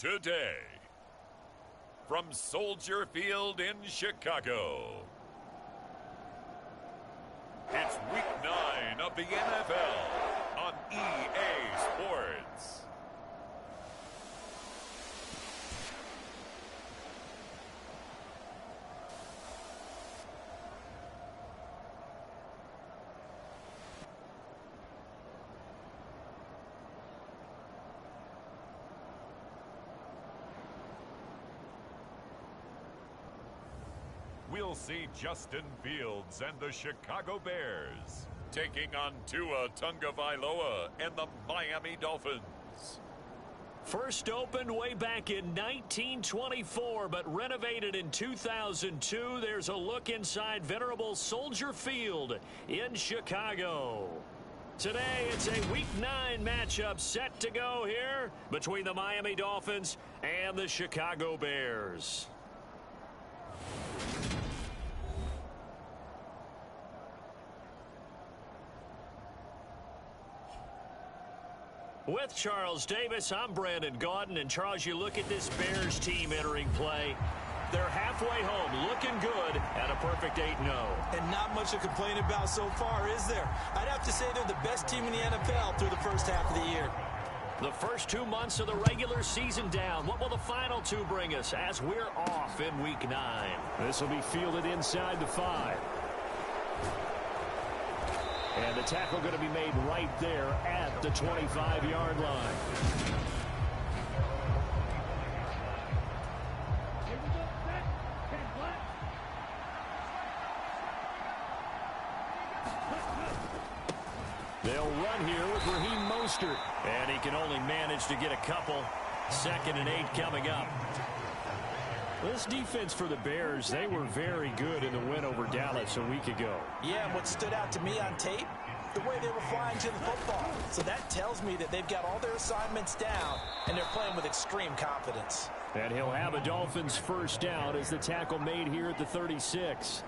today. From Soldier Field in Chicago, it's Week 9 of the NFL on EA Sports. We'll see Justin Fields and the Chicago Bears taking on Tua Tagovailoa and the Miami Dolphins. First opened way back in 1924, but renovated in 2002. There's a look inside venerable Soldier Field in Chicago. Today, it's a Week 9 matchup set to go here between the Miami Dolphins and the Chicago Bears. With Charles Davis, I'm Brandon Gaudin. And Charles, you look at this Bears team entering play. They're halfway home, looking good at a perfect 8-0. And not much to complain about so far, is there? I'd have to say they're the best team in the NFL through the first half of the year. The first 2 months of the regular season down. What will the final 2 bring us as we're off in Week 9? This will be fielded inside the 5. And the tackle going to be made right there at the 25-yard line. They'll run here with Raheem Mostert. And he can only manage to get a couple. 2nd and 8 coming up. This defense for the Bears, they were very good in the win over Dallas a week ago. Yeah, and what stood out to me on tape, the way they were flying to the football. So that tells me that they've got all their assignments down, and they're playing with extreme confidence. And he'll have a Dolphins first down as the tackle made here at the 36.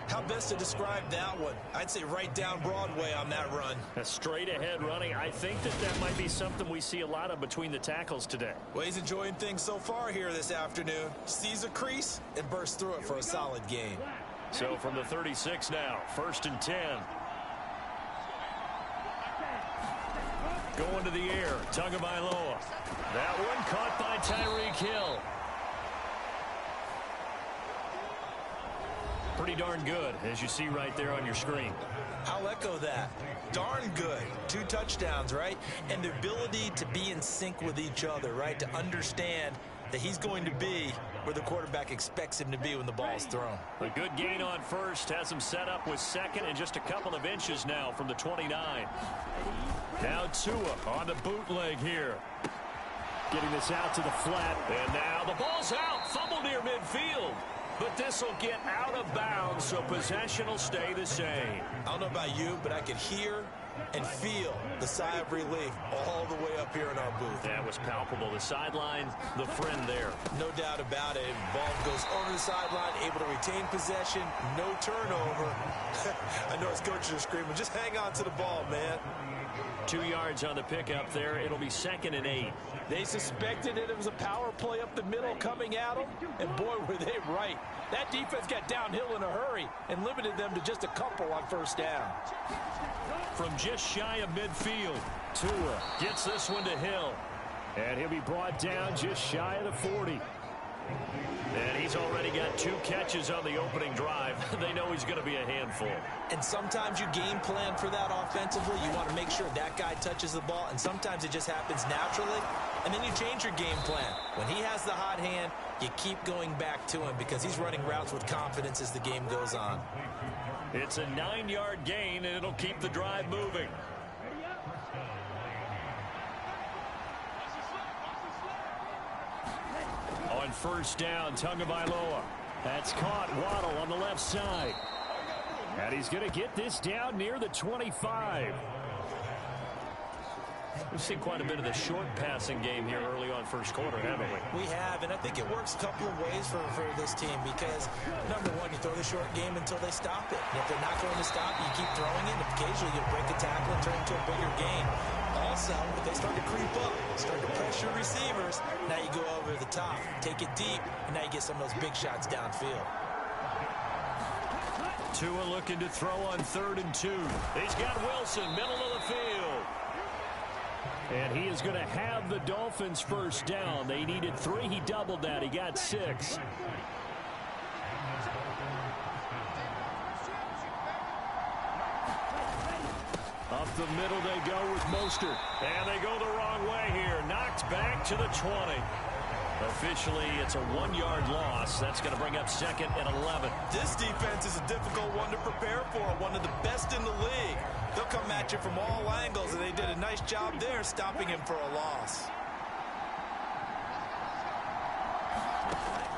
How best to describe that one? I'd say right down Broadway on that run. A straight ahead running. I think that might be something we see a lot of between the tackles today. Well, he's enjoying things so far here this afternoon. Sees a crease and bursts through it for a solid gain. So from the 36 now, 1st and 10. Going to the air, Tagovailoa. That one caught by Tyreek Hill. Pretty darn good, as you see right there on your screen. I'll echo that. Darn good. 2 touchdowns, right? And the ability to be in sync with each other, right? To understand that he's going to be where the quarterback expects him to be when the ball's thrown. A good gain on first has him set up with 2nd and just a couple of inches now from the 29. Now Tua on the bootleg here. Getting this out to the flat. And now the ball's out. Fumble near midfield. But this will get out of bounds, so possession will stay the same. I don't know about you, but I could hear and feel the sigh of relief all the way up here in our booth. That was palpable. The sideline, the friend there. No doubt about it. Ball goes over the sideline, able to retain possession, no turnover. I know his coaches are screaming, just hang on to the ball, man. 2 yards on the pickup there. It'll be 2nd and 8. They suspected it was a power play up the middle coming at them, and boy, were they right. That defense got downhill in a hurry and limited them to just a couple on first down. From just shy of midfield, Tua gets this one to Hill. And he'll be brought down just shy of the 40. And he's already got 2 catches on the opening drive. They know he's going to be a handful. And sometimes you game plan for that offensively. You want to make sure that guy touches the ball, and sometimes it just happens naturally. And then you change your game plan. When he has the hot hand, you keep going back to him because he's running routes with confidence as the game goes on. It's a 9-yard gain, and it'll keep the drive moving. On first down, Tagovailoa. That's caught. Waddle on the left side. And he's going to get this down near the 25. We've seen quite a bit of the short passing game here early on first quarter, haven't we? We have, and I think it works a couple of ways for this team because, number one, you throw the short game until they stop it. And if they're not going to stop, you keep throwing it, and occasionally you'll break a tackle and turn into a bigger gain. Also, if they start to creep up, start to pressure receivers. Now you go over the top, take it deep, and now you get some of those big shots downfield. Tua looking to throw on 3rd and 2. He's got Wilson, middle of the field. And he is going to have the Dolphins first down. They needed 3. He doubled that. He got 6. Up the middle they go with Mostert. And they go the wrong way here. Knocked back to the 20. Officially, it's a 1-yard loss. That's going to bring up 2nd and 11. This defense is a difficult one to prepare for, one of the best in the league. They'll come at you from all angles, and they did a nice job there stopping him for a loss.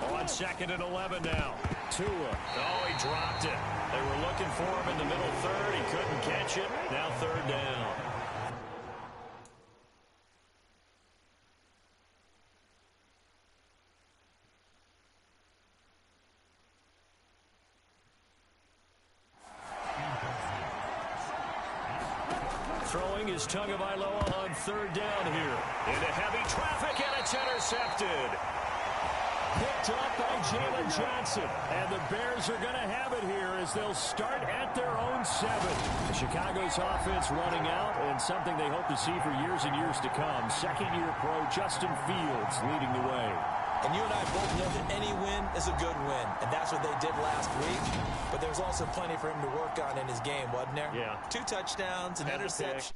On 2nd and 11 now. Tua. Oh, he dropped it. They were looking for him in the middle 3rd. He couldn't catch it. Now 3rd down. Throwing is Tagovailoa on 3rd down here. Into heavy traffic, and it's intercepted. Picked up by Jalen Johnson. And the Bears are going to have it here as they'll start at their own 7. Chicago's offense running out, and something they hope to see for years and years to come. Second-year pro Justin Fields leading the way. And you and I both know that any win is a good win, and that's what they did last week. But there's also plenty for him to work on in his game, wasn't there? Yeah. 2 touchdowns, an interception.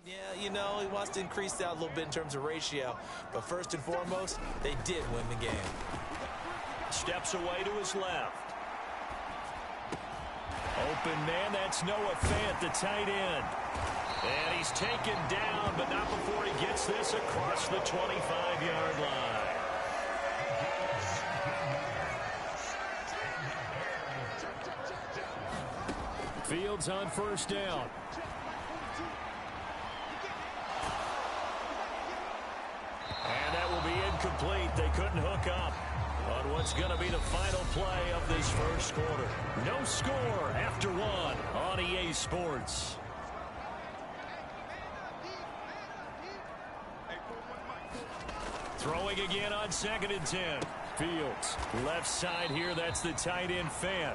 Yeah, you know, he wants to increase that a little bit in terms of ratio. But first and foremost, they did win the game. Steps away to his left. Open man, that's Noah Fant, the tight end. And he's taken down, but not before he gets this across the 25-yard line. Fields on 1st down. And that will be incomplete. They couldn't hook up on what's going to be the final play of this first quarter. No score after 1 on EA Sports. Throwing again on 2nd and 10. Fields, left side here, that's the tight end Fant.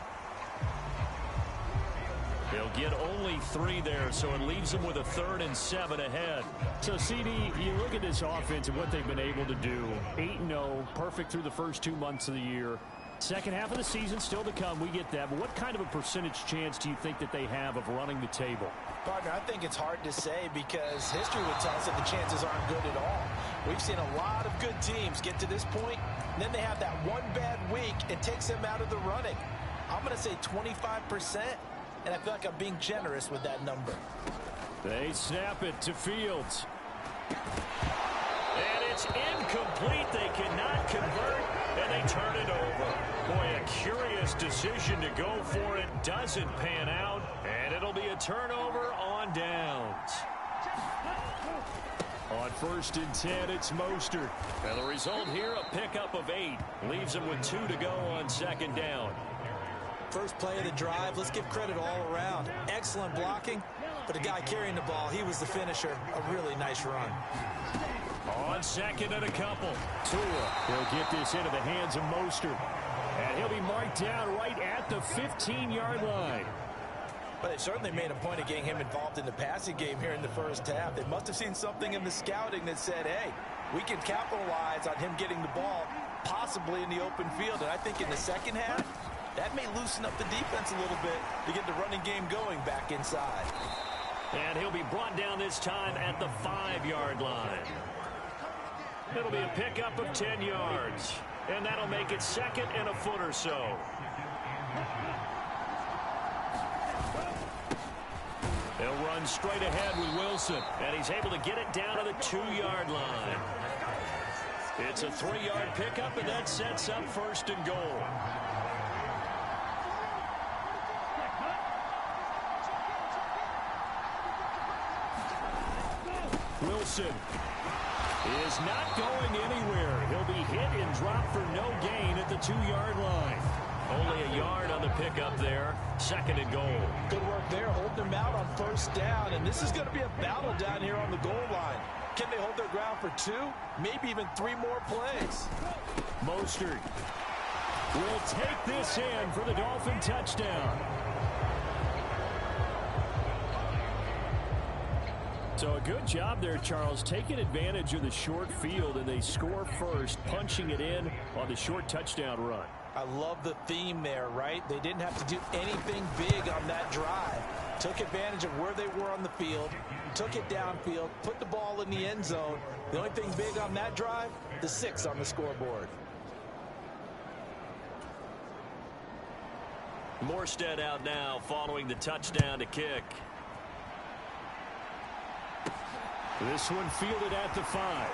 They'll get only 3 there, so it leaves them with a 3rd and 7 ahead. So, CD, you look at this offense and what they've been able to do. 8-0, perfect through the first 2 months of the year. Second half of the season still to come, we get that. But what kind of a percentage chance do you think that they have of running the table? Partner, I think it's hard to say because history would tell us that the chances aren't good at all. We've seen a lot of good teams get to this point, and then they have that one bad week. It takes them out of the running. I'm going to say 25%, and I feel like I'm being generous with that number. They snap it to Fields. And it's incomplete. They cannot convert, and they turn it over. Boy, a curious decision to go for it. Doesn't pan out, and it'll be a turnover on downs. On 1st and 10, it's Mostert. And the result here, a pickup of 8. Leaves them with 2 to go on 2nd down. First play of the drive, let's give credit all around. Excellent blocking, but the guy carrying the ball, he was the finisher. A really nice run. On 2nd and a couple. Tua, he'll get this into the hands of Mostert. And he'll be marked down right at the 15-yard line. But they certainly made a point of getting him involved in the passing game here in the first half. They must have seen something in the scouting that said, hey, we can capitalize on him getting the ball possibly in the open field. And I think in the second half, that may loosen up the defense a little bit to get the running game going back inside. And he'll be brought down this time at the 5-yard line. It'll be a pickup of 10 yards. And that'll make it 2nd and a foot or so. They'll run straight ahead with Wilson. And he's able to get it down to the 2-yard line. It's a 3-yard pickup, and that sets up 1st and goal. Wilson is not going anywhere. He'll be hit and dropped for no gain at the 2-yard line. Only a yard on the pickup there. 2nd and goal. Good work there, holding them out on 1st down. And this is going to be a battle down here on the goal line. Can they hold their ground for 2, maybe even 3 more plays? Mostert will take this in for the Dolphin touchdown. So a good job there, Charles, taking advantage of the short field, and they score first, punching it in on the short touchdown run. I love the theme there, right? They didn't have to do anything big on that drive. Took advantage of where they were on the field, took it downfield, put the ball in the end zone. The only thing big on that drive, the 6 on the scoreboard. Morstead out now following the touchdown to kick. This one fielded at the 5.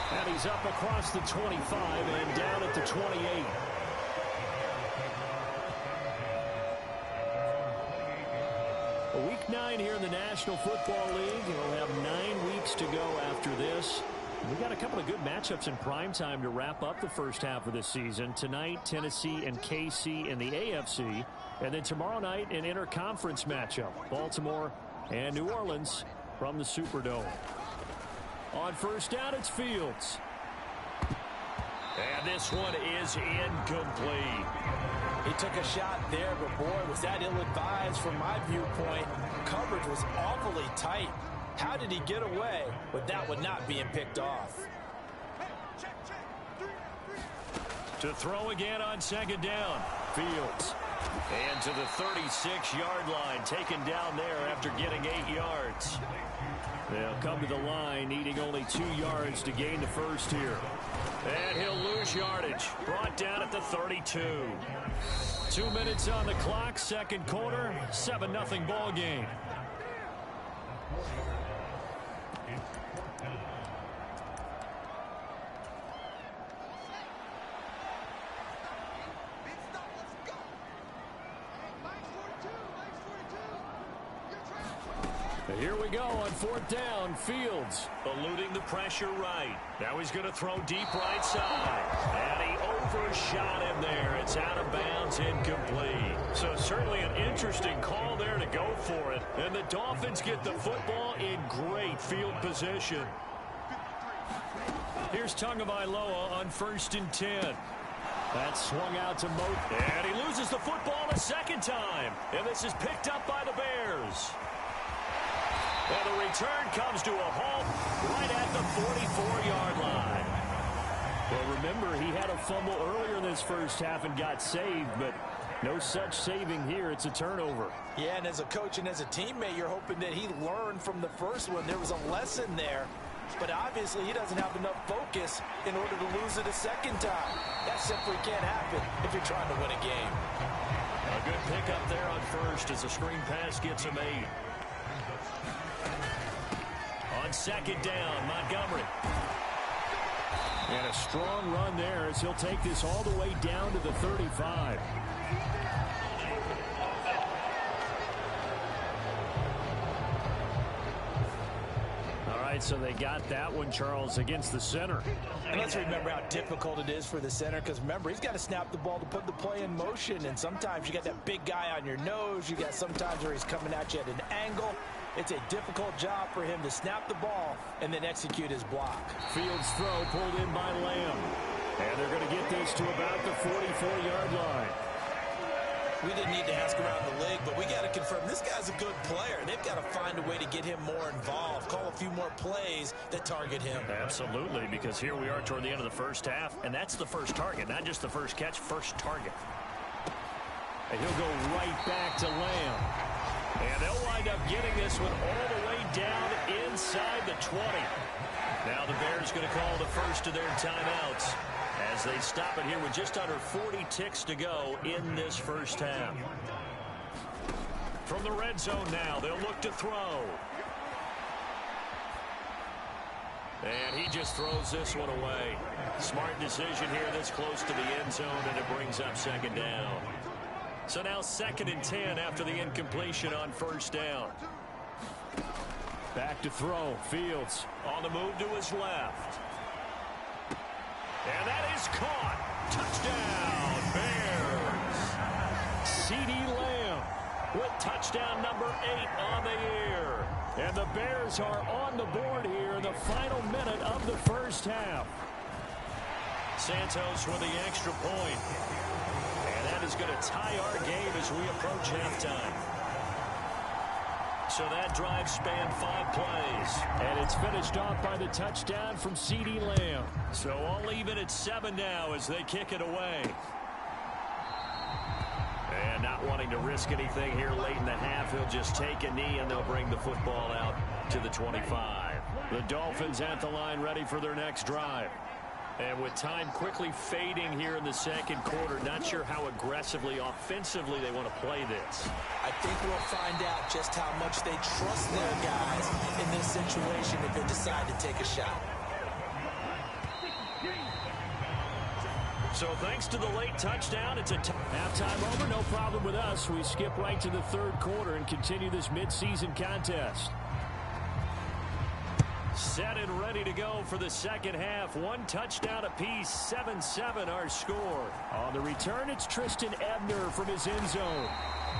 And he's up across the 25 and down at the 28. Week 9 here in the National Football League. We'll have 9 weeks to go after this. We got a couple of good matchups in prime time to wrap up the first half of this season. Tonight, Tennessee and KC in the AFC. And then tomorrow night, an interconference matchup. Baltimore and New Orleans from the Superdome. On 1st down, it's Fields. And this one is incomplete. He took a shot there, but boy, was that ill-advised from my viewpoint. Coverage was awfully tight. How did he get away with that one not being picked off? To throw again on 2nd down. Fields. And to the 36-yard line, taken down there after getting 8 yards. They'll come to the line, needing only 2 yards to gain the first here. And he'll lose yardage. Brought down at the 32. 2 minutes on the clock, 2nd quarter, 7-0 ball game. Here we go on 4th down. Fields eluding the pressure right. Now he's going to throw deep right side. And he overshot him there. It's out of bounds, incomplete. So certainly an interesting call there to go for it. And the Dolphins get the football in great field position. Here's Tagovailoa on 1st and 10. That's swung out to Moat. And he loses the football a 2nd time. And this is picked up by the Bears. And the return comes to a halt right at the 44-yard line. Well, remember, he had a fumble earlier in this first half and got saved, but no such saving here. It's a turnover. Yeah, and as a coach and as a teammate, you're hoping that he learned from the first one. There was a lesson there, but obviously he doesn't have enough focus in order to lose it a 2nd time. That simply can't happen if you're trying to win a game. A good pickup there on 1st as a screen pass gets him 8. On 2nd down, Montgomery. And a strong run there as he'll take this all the way down to the 35. All right, so they got that one, Charles, against the center. And let's remember how difficult it is for the center, because remember, he's got to snap the ball to put the play in motion, and sometimes you got that big guy on your nose. You got sometimes where he's coming at you at an angle. It's a difficult job for him to snap the ball and then execute his block. Fields throw pulled in by Lamb. And they're going to get this to about the 44-yard line. We didn't need to ask around the league, but we got to confirm this guy's a good player. They've got to find a way to get him more involved, call a few more plays that target him. Absolutely, because here we are toward the end of the first half, and that's the first target, not just the first catch, first target. And he'll go right back to Lamb. And they'll wind up getting this one all the way down inside the 20. Now the Bears going to call the first of their timeouts as they stop it here with just under 40 ticks to go in this first half. From the red zone now, they'll look to throw. And he just throws this one away. Smart decision here this close to the end zone, and it brings up 2nd down. So now 2nd and 10 after the incompletion on 1st down. Back to throw. Fields on the move to his left. And that is caught. Touchdown, Bears. C.D. Lamb with touchdown number 8 on the year. And the Bears are on the board here in the final minute of the first half. Santos with the extra point. And that is going to tie our game as we approach halftime. So that drive spanned 5 plays. And it's finished off by the touchdown from C.D. Lamb. So all even at 7 now as they kick it away. And not wanting to risk anything here late in the half, he'll just take a knee and they'll bring the football out to the 25. The Dolphins at the line ready for their next drive. And with time quickly fading here in the second quarter, not sure how aggressively, offensively they want to play this. I think we'll find out just how much they trust their guys in this situation if they decide to take a shot. So thanks to the late touchdown, it's a halftime over. No problem with us. We skip right to the third quarter and continue this midseason contest. Set and ready to go for the second half. 1 touchdown apiece, 7-7 our score. On the return, it's Tristan Ebner from his end zone.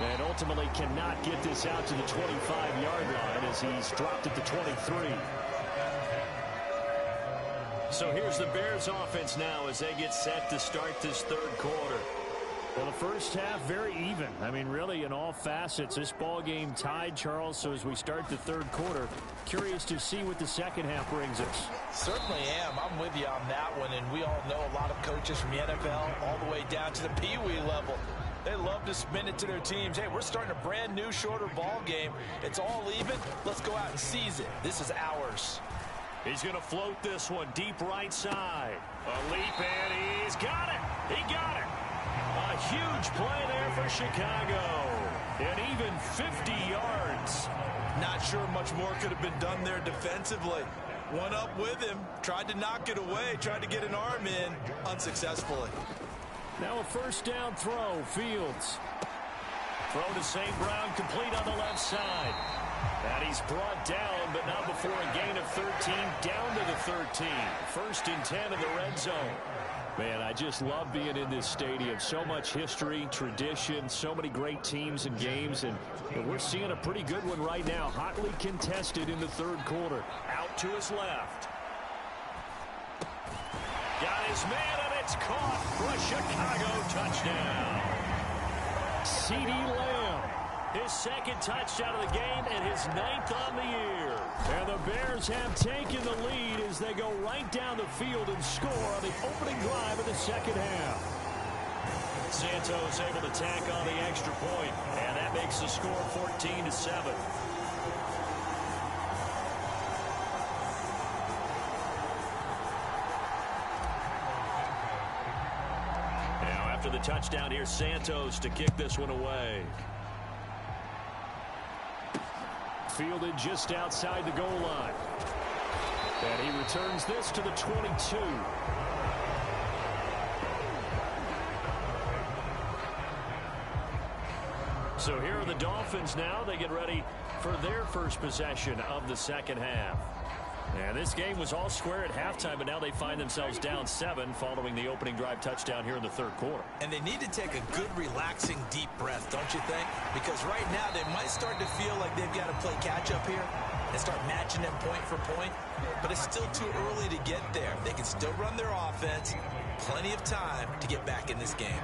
And ultimately cannot get this out to the 25-yard line as he's dropped at the 23. So here's the Bears offense now as they get set to start this third quarter. Well, the first half, very even. I mean, really, in all facets, this ball game tied, Charles. So as we start the third quarter, curious to see what the second half brings us. Certainly am. I'm with you on that one. And we all know a lot of coaches from the NFL all the way down to the Pee-wee level. They love to spin it to their teams. Hey, we're starting a brand new, shorter ball game. It's all even. Let's go out and seize it. This is ours. He's going to float this one deep right side. A leap, and he's got it. He got it. A huge play there for Chicago. And even 50 yards. Not sure much more could have been done there defensively. One up with him. Tried to knock it away. Tried to get an arm in. Unsuccessfully. Now a first down throw. Fields. Throw to St. Brown, complete on the left side. And he's brought down, but not before a gain of 13, down to the 13. First and 10 in the red zone. Man, I just love being in this stadium. So much history, tradition, so many great teams and games, and we're seeing a pretty good one right now. Hotly contested in the third quarter. Out to his left. Got his man, and it's caught for a Chicago touchdown. C.D. Lamb, his second touchdown of the game and his 9th on the year. And the Bears have taken the lead as they go right down the field and score on the opening drive of the second half. Santos able to tack on the extra point, and that makes the score 14-7. Now after the touchdown, here's Santos to kick this one away. Fielded just outside the goal line. And he returns this to the 22. So here are the Dolphins now. They get ready for their first possession of the second half. And this game was all square at halftime, but now they find themselves down 7 following the opening drive touchdown here in the third quarter. And they need to take a good, relaxing, deep breath, don't you think? Because right now they might start to feel like they've got to play catch-up here and start matching them point for point. But it's still too early to get there. They can still run their offense. Plenty of time to get back in this game.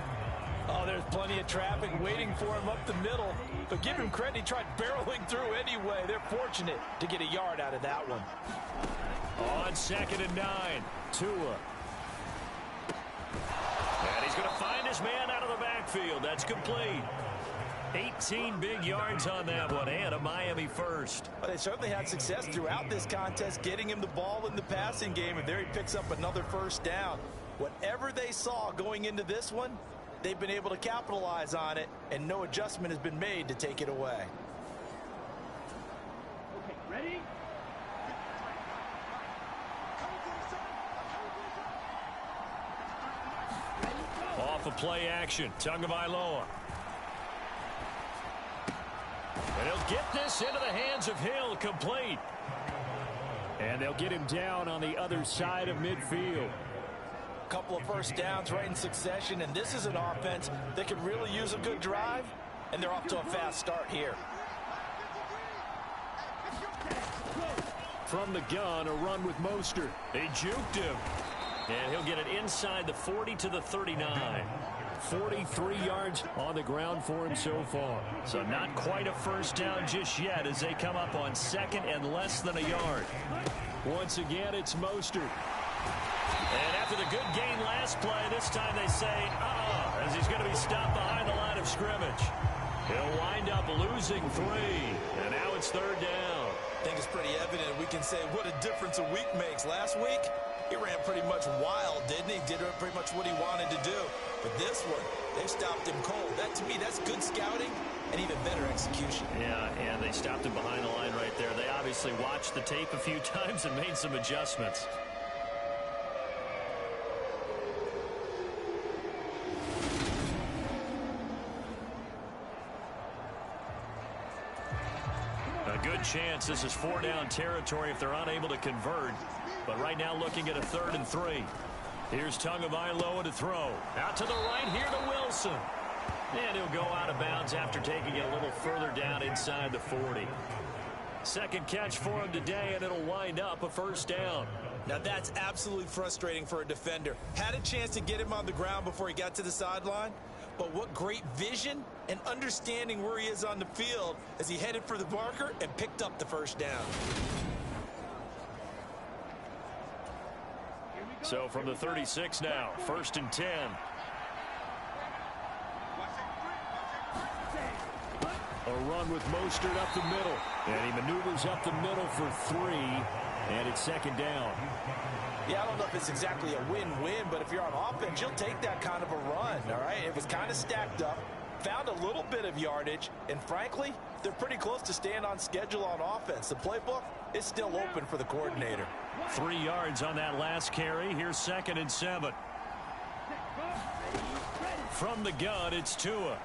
Oh, there's plenty of traffic waiting for him up the middle. But give him credit, he tried barreling through anyway. They're fortunate to get a yard out of that one. On 2nd and 9, Tua. And he's going to find his man out of the backfield. That's complete. 18 big yards on that one, and a Miami first. Well, they certainly had success throughout this contest, getting him the ball in the passing game, and there he picks up another first down. Whatever they saw going into this one, they've been able to capitalize on it, and no adjustment has been made to take it away. Okay, ready? Off of play action, Tagovailoa. And he'll get this into the hands of Hill, complete. And they'll get him down on the other side of midfield. couple of first downs right in succession, and this is an offense that can really use a good drive, and they're off to a fast start here. From the gun, a run with Mostert. They juked him. And he'll get it inside the 40 to the 39. 43 yards on the ground for him so far. So not quite a first down just yet as they come up on second and less than a yard. Once again, it's Mostert. And after the good gain last play, this time they say, as he's going to be stopped behind the line of scrimmage. He'll wind up losing 3. And now it's third down. I think it's pretty evident. We can say what a difference a week makes. Last week, he ran pretty much wild, didn't he? Did pretty much what he wanted to do. But this one, they stopped him cold. That, to me, that's good scouting and even better execution. Yeah, and they stopped him behind the line right there. They obviously watched the tape a few times and made some adjustments. A good chance this is 4-down territory if they're unable to convert. But right now looking at a 3rd and 3. Here's Tagovailoa to throw. Out to the right here to Wilson. And he'll go out of bounds after taking it a little further down inside the 40. Second catch for him today, and it'll wind up a first down. Now that's absolutely frustrating for a defender. Had a chance to get him on the ground before he got to the sideline. But what great vision and understanding where he is on the field as he headed for the marker and picked up the first down. So from the 36 now, 1st and 10. A run with Mostert up the middle. And he maneuvers up the middle for 3. And it's 2nd down. Yeah, I don't know if it's exactly a win-win, but if you're on offense, you'll take that kind of a run, all right? It was kind of stacked up, found a little bit of yardage, and frankly, they're pretty close to staying on schedule on offense. The playbook is still open for the coordinator. 3 yards on that last carry. Here's 2nd and 7. From the gun, it's Tua.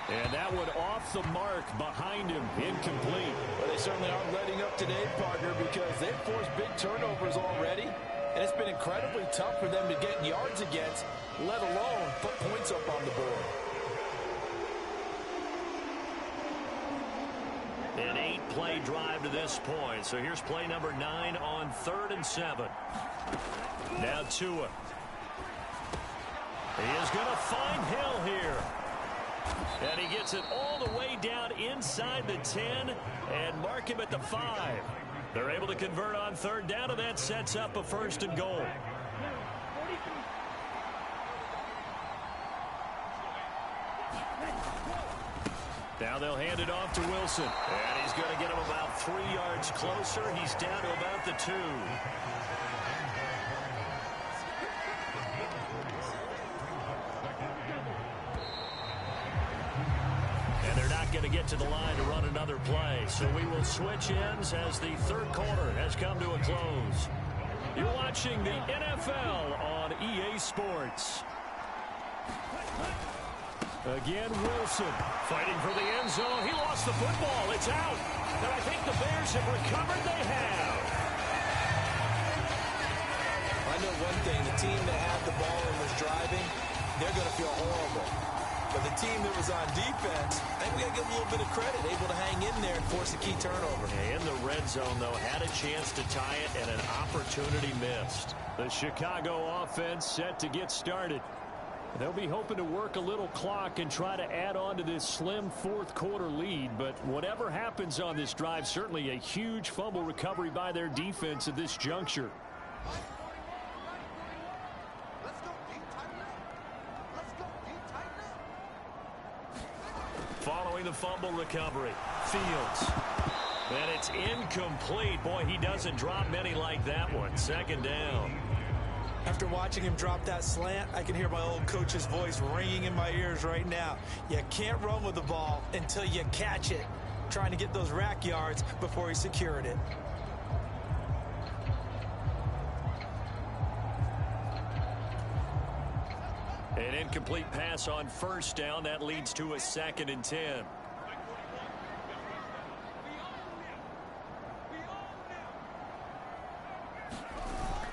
And that one off the mark behind him, incomplete. Well, they certainly aren't letting up today, partner, because they've forced big turnovers already. And it's been incredibly tough for them to get yards against, let alone put points up on the board. An 8-play drive to this point. So here's play number 9 on 3rd and 7. Now Tua. He is going to find Hill here. And he gets it all the way down inside the 10 and mark him at the 5. They're able to convert on 3rd down, and that sets up a 1st and goal. Now they'll hand it off to Wilson. And he's going to get him about 3 yards closer. He's down to about the 2. And they're not going to get to the line to run another play. So we will switch ends as the 3rd quarter has come to a close. You're watching the NFL on EA Sports. Again, Wilson fighting for the end zone. He lost the football. It's out. And I think the Bears have recovered. They have. I know one thing. The team that had the ball and was driving, they're going to feel horrible. But the team that was on defense, I think we got to give them a little bit of credit. Able to hang in there and force a key turnover. In the red zone, though, had a chance to tie it and an opportunity missed. The Chicago offense set to get started. They'll be hoping to work a little clock and try to add on to this slim 4th quarter lead. But whatever happens on this drive, certainly a huge fumble recovery by their defense at this juncture. Following the fumble recovery, Fields. And it's incomplete. Boy, he doesn't drop many like that one. 2nd down. After watching him drop that slant, I can hear my old coach's voice ringing in my ears right now. You can't run with the ball until you catch it. Trying to get those rack yards before he secured it. An incomplete pass on 1st down. That leads to a 2nd and 10.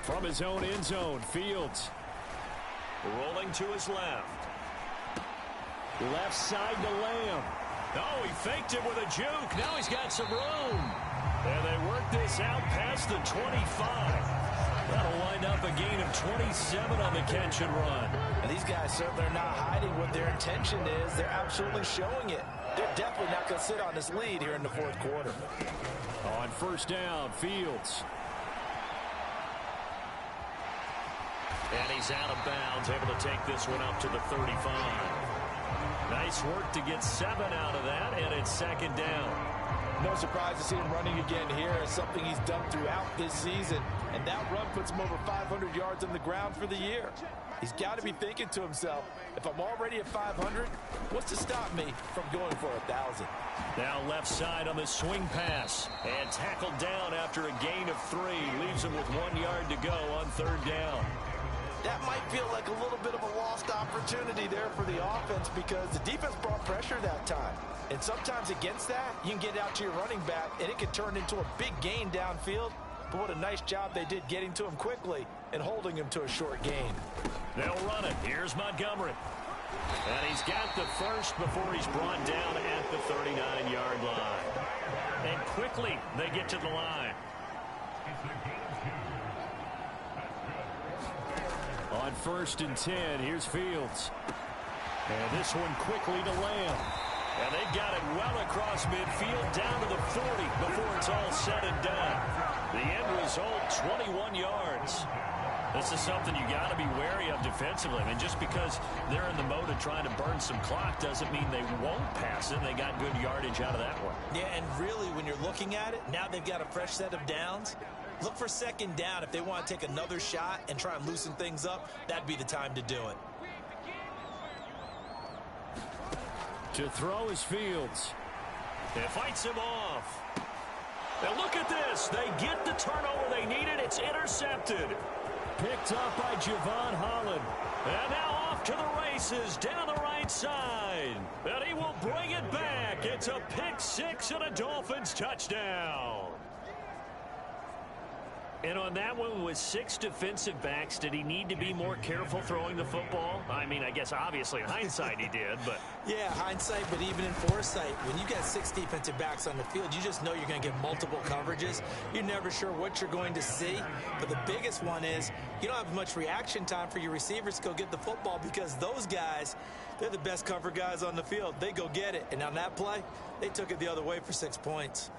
From his own end zone, Fields. Rolling to his left. Left side to Lamb. Oh, he faked it with a juke. Now he's got some room. And they work this out past the 25. That'll wind up a gain of 27 on the catch and run. And these guys certainly are not hiding what their intention is. They're absolutely showing it. They're definitely not going to sit on this lead here in the fourth quarter. On first down, Fields. And he's out of bounds, able to take this one up to the 35. Nice work to get 7 out of that, and it's second down. No surprise to see him running again here. It's something he's done throughout this season. And that run puts him over 500 yards on the ground for the year. He's got to be thinking to himself, if I'm already at 500, what's to stop me from going for 1,000? Now left side on the swing pass. And tackled down after a gain of 3. Leaves him with 1 yard to go on third down. That might feel like a little bit of a lost opportunity there for the offense because the defense brought pressure that time. And sometimes against that, you can get out to your running back, and it can turn into a big gain downfield. But what a nice job they did getting to him quickly and holding him to a short gain. They'll run it. Here's Montgomery. And he's got the first before he's brought down at the 39-yard line. And quickly they get to the line. On first and 10, here's Fields. And this one quickly to Lamb. And they got it well across midfield down to the 40 before it's all said and done. The end result, 21 yards. This is something you got to be wary of defensively. I mean, just because they're in the mode of trying to burn some clock doesn't mean they won't pass it. They got good yardage out of that one. Yeah, and really, when you're looking at it, now they've got a fresh set of downs. Look for second down. If they want to take another shot and try and loosen things up, that'd be the time to do it. To throw is Fields. It fights him off. Now look at this. They get the turnover they needed. It's intercepted. Picked up by Javon Holland. And now off to the races down the right side. And he will bring it back. It's a pick six and a Dolphins touchdown. And on that one, with 6 defensive backs, did he need to be more careful throwing the football? I mean, I guess obviously in hindsight he did, but... Yeah, hindsight, but even in foresight, when you got 6 defensive backs on the field, you just know you're going to get multiple coverages. You're never sure what you're going to see. But the biggest one is you don't have much reaction time for your receivers to go get the football because those guys, they're the best cover guys on the field. They go get it. And on that play, they took it the other way for 6 points.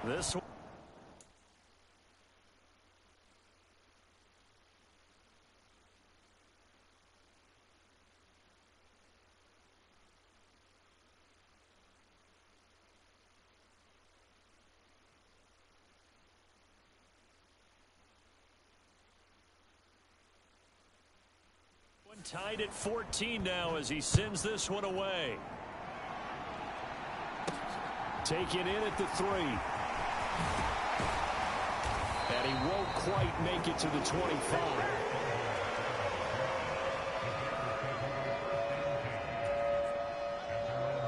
This one. Tied at 14 now as he sends this one away. Taken in at the 3. And he won't quite make it to the 25.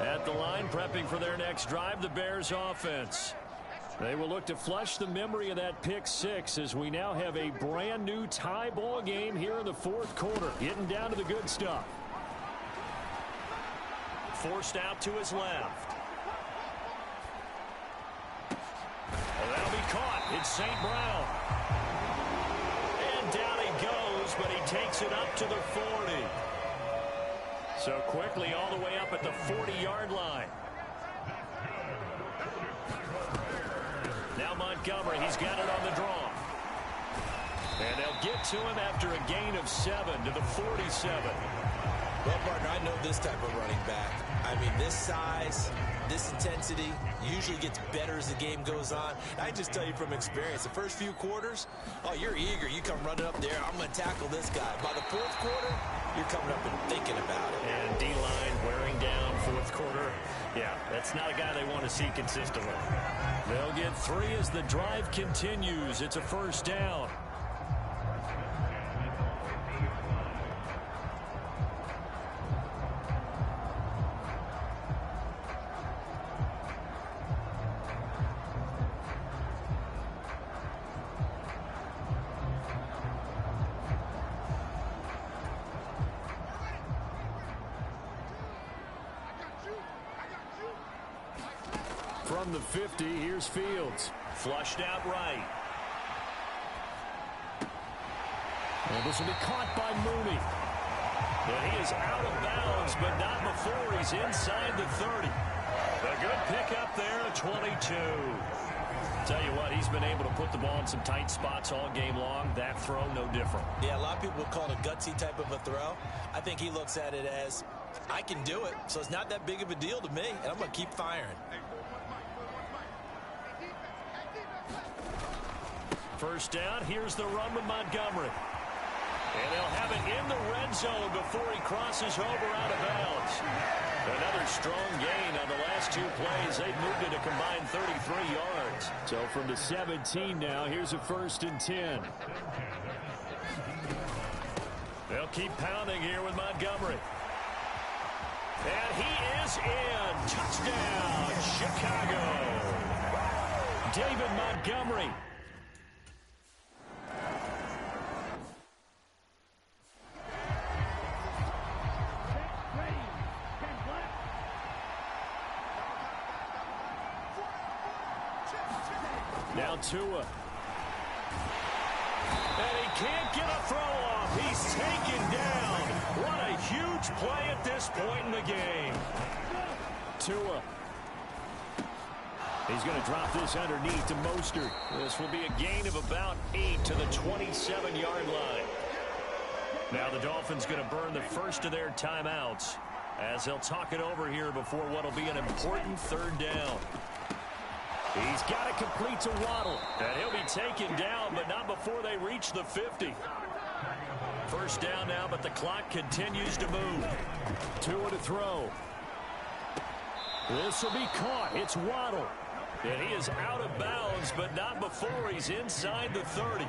At the line, prepping for their next drive, the Bears offense. They will look to flush the memory of that pick 6 as we now have a brand new tie ball game here in the fourth quarter. Getting down to the good stuff. Forced out to his left. Well, that'll be caught. It's St. Brown. And down he goes, but he takes it up to the 40. So quickly all the way up at the 40-yard line. Now Montgomery, he's got it on the draw. And they'll get to him after a gain of 7 to the 47. Well, partner, I know this type of running back. I mean, this size, this intensity usually gets better as the game goes on. I just tell you from experience, the first few quarters, oh, you're eager. You come running up there, I'm going to tackle this guy. By the fourth quarter, you're coming up and thinking about it. And D-line wearing down fourth quarter. Yeah, that's not a guy they want to see consistently. They'll get 3 as the drive continues. It's a first down. from the 50. Here's Fields. Flushed out right. And this will be caught by Mooney. And he is out of bounds, but not before he's inside the 30. A good pickup there, a 22. Tell you what, he's been able to put the ball in some tight spots all game long. That throw, no different. Yeah, a lot of people would call it a gutsy type of a throw. I think he looks at it as, I can do it, so it's not that big of a deal to me, and I'm going to keep firing. First down, here's the run with Montgomery. And they'll have it in the red zone before he crosses over out of bounds. Another strong gain on the last two plays. They've moved it a combined 33 yards. So from the 17 now, here's a 1st and 10. They'll keep pounding here with Montgomery. And he is in. Touchdown, Chicago. David Montgomery. Now Tua. And he can't get a throw off. He's taken down. What a huge play at this point in the game. Tua. He's going to drop this underneath to Mostert. This will be a gain of about 8 to the 27-yard line. Now the Dolphins going to burn the first of their timeouts as they'll talk it over here before what will be an important 3rd down. He's got to complete to Waddle. And he'll be taken down, but not before they reach the 50. First down now, but the clock continues to move. Tua to throw. This will be caught. It's Waddle. And he is out of bounds, but not before he's inside the 30.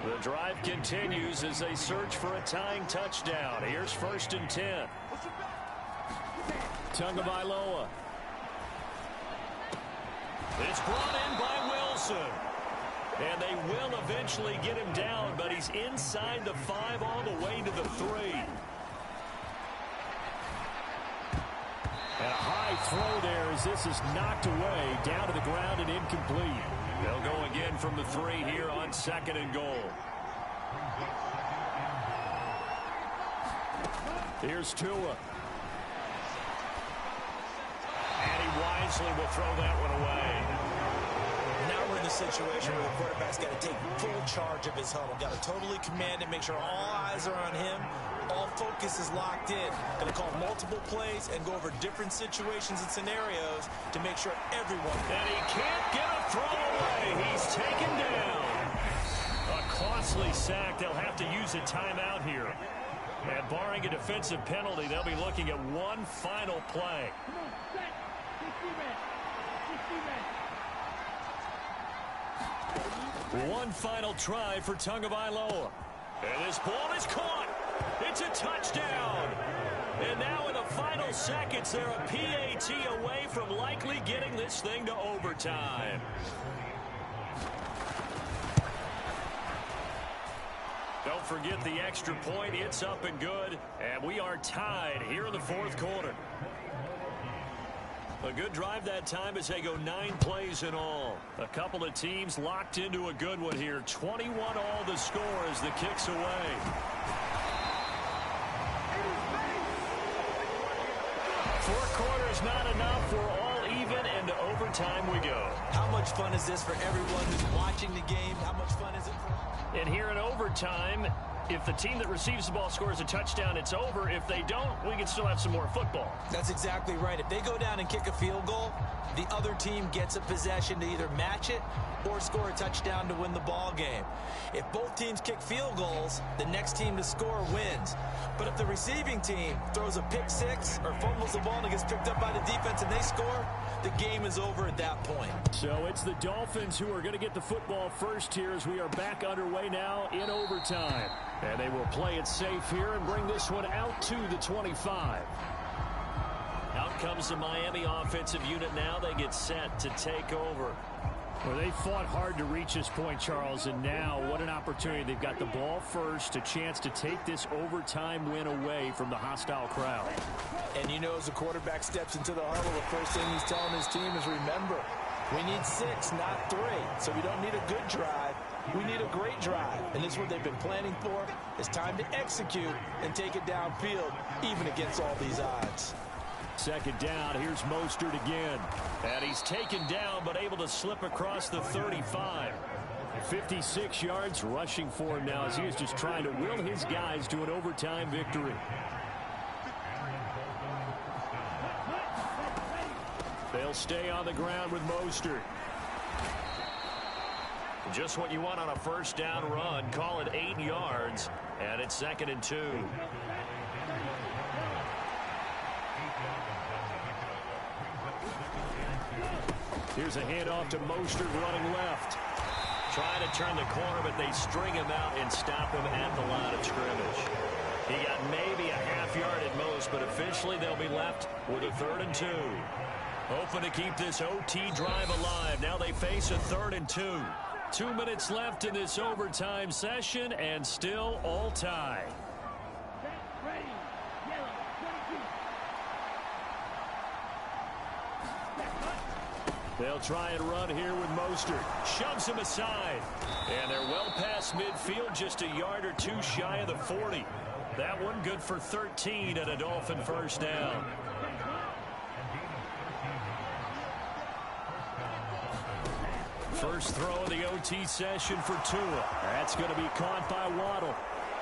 The drive continues as they search for a tying touchdown. Here's 1st and 10. Tagovailoa. It's brought in by Wilson. And they will eventually get him down, but he's inside the 5 all the way to the 3. And a high throw there as this is knocked away, down to the ground and incomplete. They'll go again from the 3 here on 2nd and goal. Here's Tua. And he wisely will throw that one away. Now we're in the situation where the quarterback's got to take full charge of his huddle. Got to totally command it, make sure all eyes are on him. All focus is locked in. Going to call multiple plays and go over different situations and scenarios to make sure everyone... And he can't get a throw away. He's taken down. A costly sack. They'll have to use a timeout here. And barring a defensive penalty, they'll be looking at one final play. One final try for Tagovailoa. And this ball is caught. It's a touchdown. And now in the final seconds, they're a PAT away from likely getting this thing to overtime. Don't forget the extra point. It's up and good. And we are tied here in the 4th quarter. A good drive that time as they go 9 plays in all. A couple of teams locked into a good one here. 21 all the score as the kick's away. 4 quarters not enough. We're all even, and to overtime we go. How much fun is this for everyone who's watching the game? How much fun is it for... And here in overtime, if the team that receives the ball scores a touchdown, it's over. If they don't, we can still have some more football. That's exactly right. If they go down and kick a field goal, the other team gets a possession to either match it or score a touchdown to win the ball game. If both teams kick field goals, the next team to score wins. But if the receiving team throws a pick 6 or fumbles the ball and it gets picked up by the defense and they score, the game is over at that point. So it's the Dolphins who are going to get the football first here as we are back underway now in overtime. And they will play it safe here and bring this one out to the 25. Out comes the Miami offensive unit now. They get set to take over. Well, they fought hard to reach this point, Charles, and now what an opportunity. They've got the ball first, a chance to take this overtime win away from the hostile crowd. And you know, as the quarterback steps into the huddle, the first thing he's telling his team is, remember, we need 6, not 3. So we don't need a good drive. We need a great drive. And this is what they've been planning for. It's time to execute and take it downfield, even against all these odds. Second down, here's Mostert again. And he's taken down, but able to slip across the 35. 56 yards rushing for him now as he is just trying to will his guys to an overtime victory. They'll stay on the ground with Mostert. Just what you want on a first down run. Call it 8 yards, and it's 2nd and 2. Here's a handoff to Mostert running left. Trying to turn the corner, but they string him out and stop him at the line of scrimmage. He got maybe a half yard at most, but officially they'll be left with a 3rd and 2. Hoping to keep this OT drive alive. Now they face a 3rd and 2. 2 minutes left in this overtime session, and still all tied. They'll try and run here with Mostert. Shoves him aside. And they're well past midfield, just a yard or 2 shy of the 40. That one good for 13 and a Dolphin first down. First throw of the OT session for Tua. That's going to be caught by Waddle.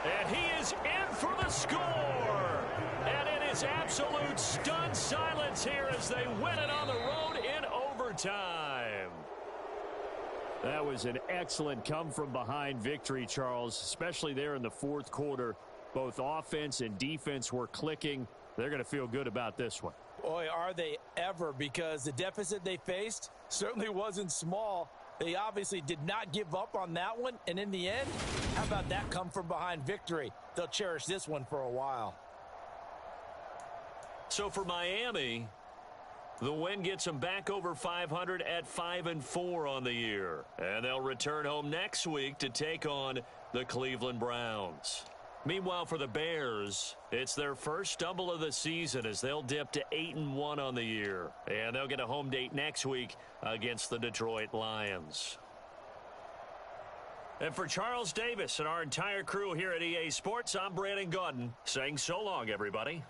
And he is in for the score. And it is absolute stunned silence here as they win it on the road in overtime. That was an excellent come-from-behind victory, Charles, especially there in the 4th quarter. Both offense and defense were clicking. They're going to feel good about this one. Boy, are they ever, because the deficit they faced certainly wasn't small. They obviously did not give up on that one, and in the end, how about that come-from-behind victory? They'll cherish this one for a while. So for Miami, the win gets them back over 500 at 5-4 on the year. And they'll return home next week to take on the Cleveland Browns. Meanwhile, for the Bears, it's their first stumble of the season as they'll dip to 8-1 on the year. And they'll get a home date next week against the Detroit Lions. And for Charles Davis and our entire crew here at EA Sports, I'm Brandon Gaudin saying so long, everybody.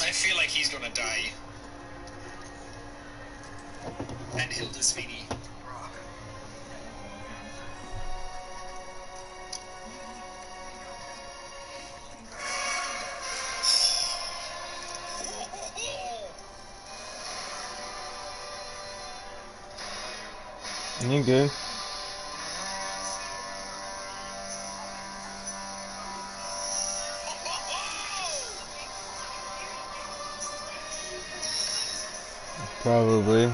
I feel like he's gonna die. And Hilda Sweeney. You good? Probably.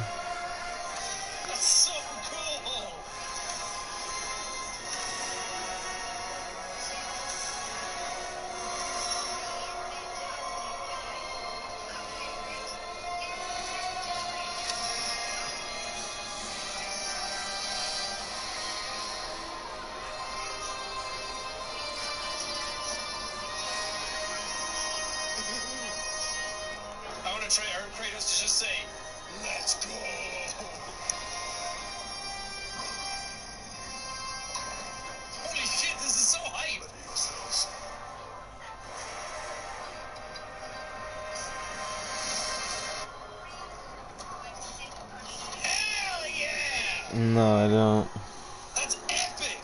That's so cool. I want to try our Kratos to just say, "Let's go." Holy shit, this is so hype. Hell yeah! No, I don't. That's epic.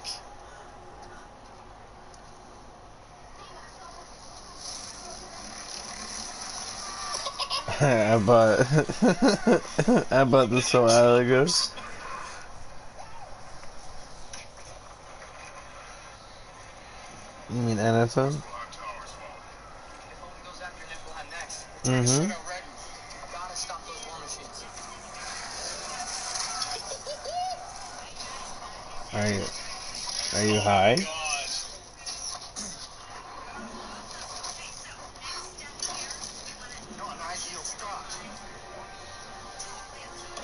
I bought I bought this a while ago. You mean NFL? Mm-hmm. Are you high? God.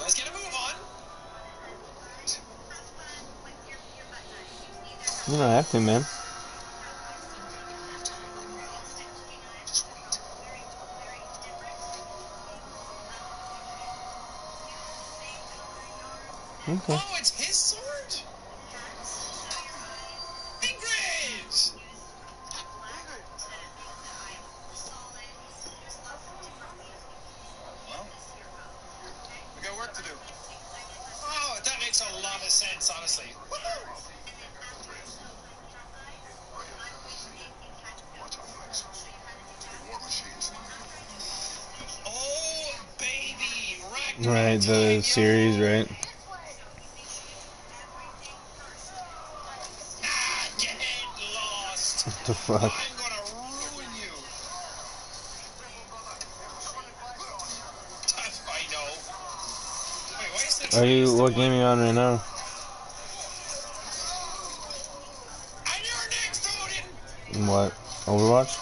Let's get a move on. You don't have to, man. Okay. Oh, it's his sword? Ingrid! Well, we got work to do. Oh, that makes a lot of sense, honestly. Oh, baby! Right, the series, right? Ah, get lost! What the fuck? I'm gonna ruin you! I know. Wait, why is the Are you, trees the what game are you on right now? And you're next, Odin! What? Overwatch?